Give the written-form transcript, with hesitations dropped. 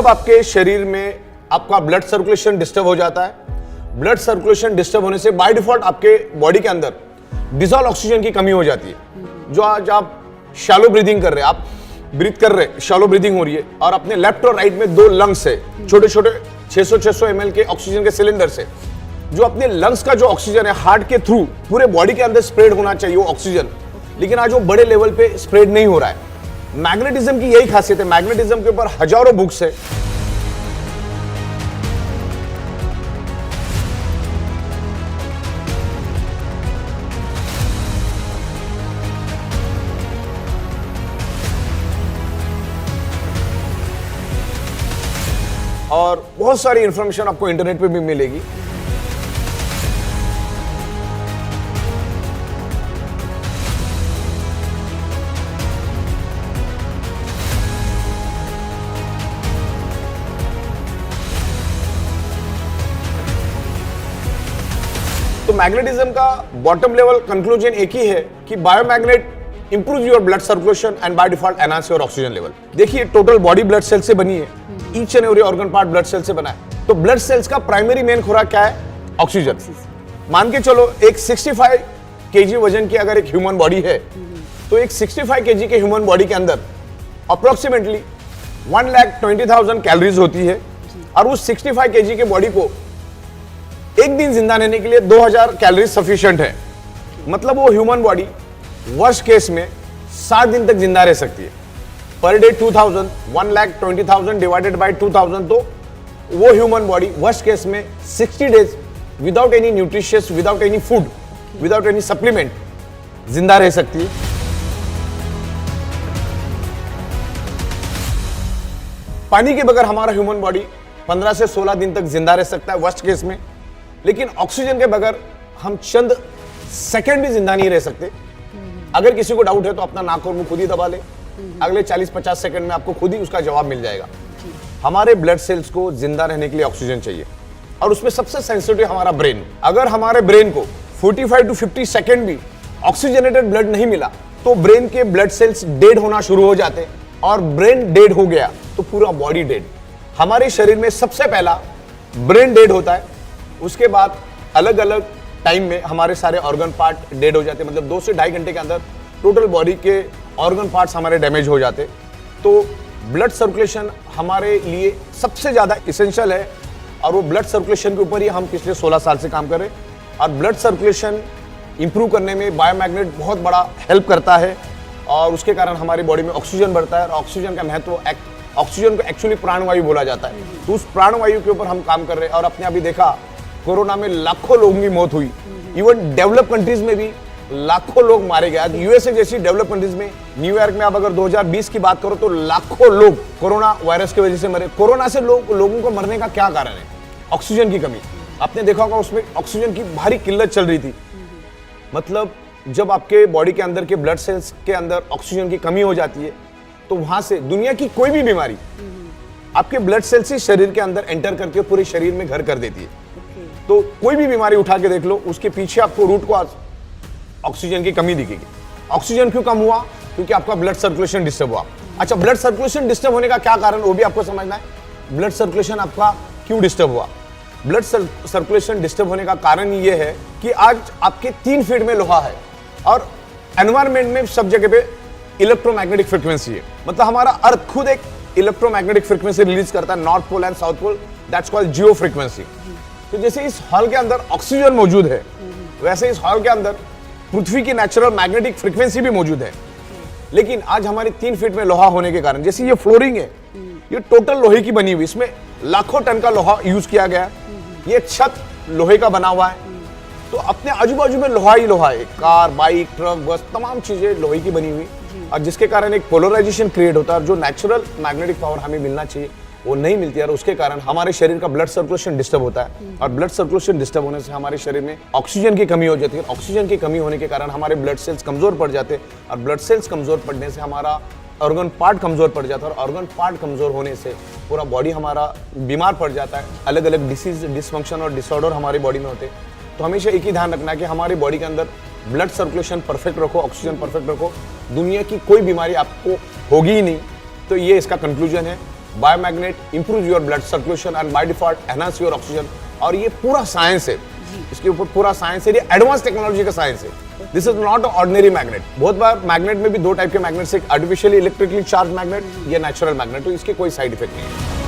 जब आपके शरीर में आपका ब्लड सर्कुलेशन डिस्टर्ब हो जाता है, ब्लड सर्कुलेशन डिस्टर्ब होने से बाय डिफॉल्ट आपके बॉडी के अंदर डिसॉल्व ऑक्सीजन की कमी हो जाती है। जो आज आप शैलो ब्रीदिंग कर रहे हैं, आप ब्रीथ कर रहे हैं, शैलो ब्रीदिंग हो रही है, और अपने लेफ्ट और राइट में दो लंग्स है, छोटे छोटे 600 ml के ऑक्सीजन के सिलेंडर से, जो अपने लंग्स का जो ऑक्सीजन है हार्ट के थ्रू पूरे बॉडी के अंदर स्प्रेड होना चाहिए वो ऑक्सीजन, लेकिन आज वो बड़े लेवल पे स्प्रेड नहीं हो रहा है। मैग्नेटिज्म की यही खासियत है, मैग्नेटिज्म के ऊपर हजारों बुक्स है। और बहुत सारी इंफॉर्मेशन आपको इंटरनेट पे भी मिलेगी। तो मैग्नेटिज्म का बॉटम लेवल कंक्लूजन एक ही है कि biomagnet improve your blood circulation and by default enhance your oxygen level. देखिए, टोटल बॉडी ब्लड सेल से बनी है, each and every organ part blood cell से बना है। तो ब्लड सेल्स का प्राइमरी मेन खुराक क्या है? ऑक्सीजन। मान के चलो एक 65 kg वजन की अगर एक ह्यूमन बॉडी है, तो एक 65 kg के ह्यूमन बॉडी के अंदर अप्रोक्सीमेटली 1,20,000 कैलोरीज होती है, और उस 65 kg के बॉडी को एक दिन जिंदा रहने के लिए 2000 कैलोरीज सफिशिएंट है। मतलब वो ह्यूमन बॉडी वर्स्ट केस में 7 दिन तक जिंदा रह सकती है। पर डे 2000, 1,20,000 डिवाइडेड बाय 2000, तो वो ह्यूमन बॉडी वर्स्ट केस में 60 days without any nutritious, without any food, without any supplement जिंदा रह सकती है। पानी के बगैर हमारा ह्यूमन बॉडी 15 से 16 दिन तक जिंदा रह सकता है वर्स्ट केस में, लेकिन ऑक्सीजन के बगैर हम चंद सेकंड भी जिंदा नहीं रह सकते। अगर किसी को डाउट है तो अपना नाक और मुंह खुद ही दबा ले, अगले 40-50 सेकंड में आपको खुद ही उसका जवाब मिल जाएगा। हमारे ब्लड सेल्स को जिंदा रहने के लिए ऑक्सीजन चाहिए, और उसमें सबसे सेंसिटिव हमारा ब्रेन। अगर हमारे ब्रेन को 45 to 50 सेकंड भी ऑक्सीजनेटेड ब्लड नहीं मिला, तो ब्रेन के ब्लड सेल्स डेड होना शुरू हो जाते हैं, और ब्रेन डेड हो गया तो पूरा बॉडी डेड। हमारे शरीर में सबसे पहला ब्रेन डेड होता है, उसके बाद अलग अलग टाइम में हमारे सारे ऑर्गन पार्ट डेड हो जाते हैं। मतलब 2 से 2.5 घंटे के अंदर टोटल बॉडी के ऑर्गन पार्ट्स हमारे डैमेज हो जाते। तो ब्लड सर्कुलेशन हमारे लिए सबसे ज्यादा इसेंशियल है, और वो ब्लड सर्कुलेशन के ऊपर ही हम पिछले 16 साल से काम कर रहे हैं। और ब्लड सर्कुलेशन इंप्रूव करने में बायोमैग्नेट बहुत बड़ा हेल्प करता है, और उसके कारण हमारी बॉडी में ऑक्सीजन बढ़ता है। और ऑक्सीजन का महत्व, ऑक्सीजन को एक्चुअली प्राणवायु बोला जाता है, तो उस प्राणवायु के ऊपर हम काम कर रहे हैं। और अपने अभी देखा, कोरोना में लाखों लोगों की मौत हुई, इवन डेवलप कंट्रीज में भी लाखों लोग मारे गए। आज यूएसए जैसी डेवलप कंट्रीज में, न्यूयॉर्क में आप अगर 2020 की बात करो तो लाखों लोग कोरोना वायरस की वजह से मरे। कोरोना से लोगों को मरने का क्या कारण है? ऑक्सीजन की कमी। आपने देखा होगा उसमें ऑक्सीजन की भारी किल्लत चल रही थी। मतलब जब आपके बॉडी के अंदर के ब्लड सेल्स के अंदर ऑक्सीजन की कमी हो जाती है, तो वहां से दुनिया की कोई भी बीमारी आपके ब्लड सेल्स ही शरीर के अंदर एंटर करके पूरे शरीर में घर कर देती है। तो कोई भी बीमारी उठा के देख लो, उसके पीछे आपको रूट को ऑक्सीजन की कमी दिखेगी। ऑक्सीजन क्यों कम हुआ? क्योंकि आपका ब्लड सर्कुलेशन डिस्टर्ब हुआ। अच्छा, ब्लड सर्कुलेशन डिस्टर्ब होने का क्या कारण, वो भी आपको समझना है। ब्लड सर्कुलेशन आपका क्यों डिस्टर्ब हुआ? ब्लड सर्कुलेशन डिस्टर्ब होने का कारण ये है कि आज आपके 3 फीट में लोहा है, और एनवायरमेंट में सब जगह पे इलेक्ट्रोमैग्नेटिक फ्रीक्वेंसी है। मतलब हमारा अर्थ खुद एक इलेक्ट्रोमैग्नेटिक फ्रीक्वेंसी रिलीज करता है, north pole and south pole, that's called geo frequency. तो जैसे इस हॉल के अंदर ऑक्सीजन मौजूद है, वैसे इस हॉल के अंदर पृथ्वी की नेचुरल मैग्नेटिक फ्रीक्वेंसी भी मौजूद है। लेकिन आज हमारी 3 फीट में लोहा होने के कारण, जैसे ये फ्लोरिंग है, ये टोटल लोहे की बनी हुई, इसमें लाखों टन का लोहा यूज किया गया है। ये छत लोहे का बना हुआ है, तो अपने आजू बाजू में लोहा ही लोहा है। कार, बाइक, ट्रक, बस, तमाम चीजें लोहे की बनी हुई, और जिसके कारण एक पोलराइजेशन क्रिएट होता है। जो नेचुरल मैग्नेटिक पावर हमें मिलना चाहिए वो नहीं मिलती है, और उसके कारण हमारे शरीर का ब्लड सर्कुलेशन डिस्टर्ब होता है। और ब्लड सर्कुलेशन डिस्टर्ब होने से हमारे शरीर में ऑक्सीजन की कमी हो जाती है। ऑक्सीजन की कमी होने के कारण हमारे ब्लड सेल्स कमजोर पड़ जाते हैं, और ब्लड सेल्स कमजोर पड़ने से हमारा ऑर्गन पार्ट कमजोर पड़ जाता है, और ऑर्गन पार्ट कमजोर होने से पूरा बॉडी हमारा बीमार पड़ जाता है। अलग अलग डिसीज, डिसफंक्शन और डिसऑर्डर हमारी बॉडी में होते हैं। तो हमेशा एक ही ध्यान रखना है कि हमारी बॉडी के अंदर ब्लड सर्कुलेशन परफेक्ट रखो, ऑक्सीजन परफेक्ट रखो, दुनिया की कोई बीमारी आपको होगी ही नहीं। तो ये इसका कंक्लूजन है। Biomagnet improve your blood circulation and by default enhance your oxygen. और ये पूरा साइंस है, इसके ऊपर पूरा साइंस है, ये एडवांस टेक्नोलॉजी का साइंस है। This is not ordinary magnet. बहुत बार मैग्नेट में भी दो टाइप के मैग्नेट्स, एक आर्टिफिशियली इलेक्ट्रिकली चार्ज मैग्नेट या नेचुरल मैग्नेट, तो इसके कोई साइड इफेक्ट नहीं है।